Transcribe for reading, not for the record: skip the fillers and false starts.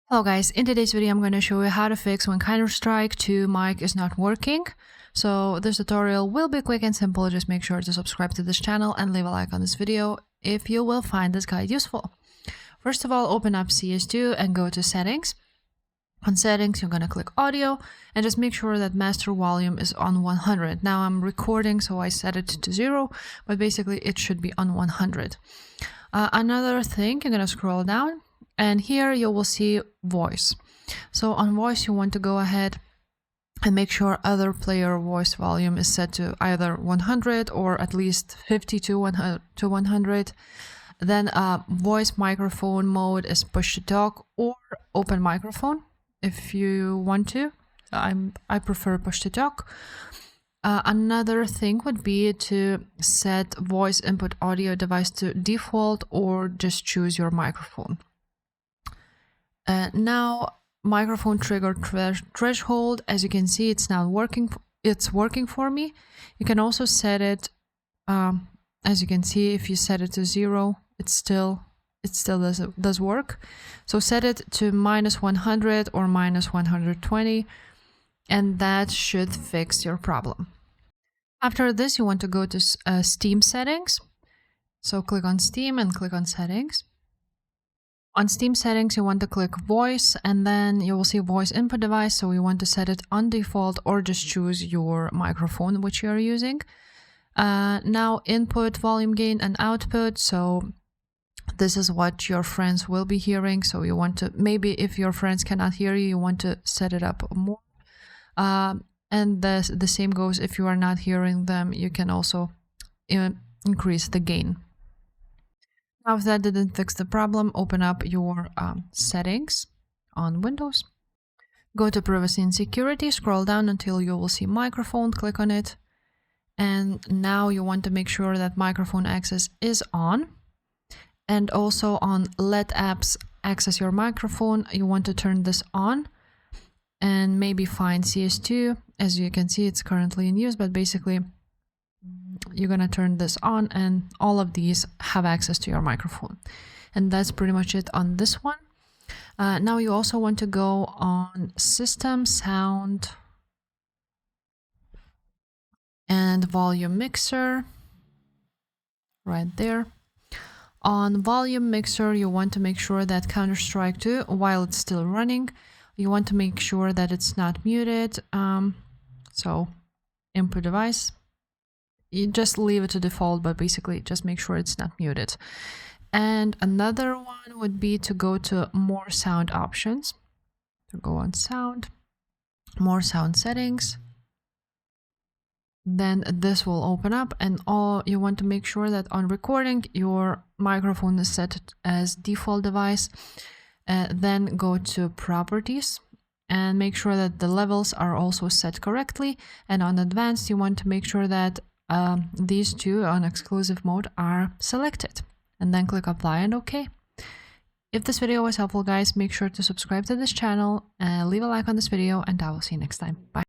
Hello guys, in today's video I'm going to show you how to fix when Counter-Strike 2 mic is not working. So this tutorial will be quick and simple. Just make sure to subscribe to this channel and leave a like on this video if you will find this guide useful. First of all, open up CS2 and go to settings. On settings, you're going to click audio and just make sure that master volume is on 100. Now I'm recording, so I set it to 0, but basically it should be on 100. Another thing, you're going to scroll down and here you will see voice. So on voice, you want to go ahead and make sure other player voice volume is set to either 100 or at least 50 to 100. Then voice microphone mode is push to talk or open microphone. If you want to, I prefer push to talk. Another thing would be to set voice input audio device to default or just choose your microphone. Now microphone trigger threshold, as you can see, it's now working. It's working for me. You can also set it, as you can see, if you set it to 0, it still does work. So set it to -100 or -120, and that should fix your problem. After this, you want to go to Steam settings. So click on Steam and click on settings. On Steam settings, you want to click voice, and then you will see voice input device. So you want to set it on default or just choose your microphone which you are using. Now input volume gain and output. So this is what your friends will be hearing. So you want to, maybe if your friends cannot hear you, you want to set it up more. And the same goes if you are not hearing them, you can also increase the gain. Now, if that didn't fix the problem, open up your settings on Windows. Go to privacy and security, scroll down until you will see microphone, click on it. And now you want to make sure that microphone access is on. And also on let apps access your microphone, you want to turn this on. And maybe find CS2. As you can see, it's currently in use, but basically you're gonna turn this on and all of these have access to your microphone. And that's pretty much it on this one. Now you also want to go on system, sound, and volume mixer, right there. On volume mixer, you want to make sure that Counter-Strike 2, while it's still running, you want to make sure that it's not muted. So input device, you just leave it to default, but basically just make sure it's not muted. And another one would be to go to more sound options. So go on sound, more sound settings. Then this will open up, and you want to make sure that on recording your microphone is set as default device. Then go to properties and make sure that the levels are also set correctly. And on advanced, you want to make sure that these two on exclusive mode are selected, and then click apply and OK. If this video was helpful, guys, make sure to subscribe to this channel, leave a like on this video, and I will see you next time. Bye.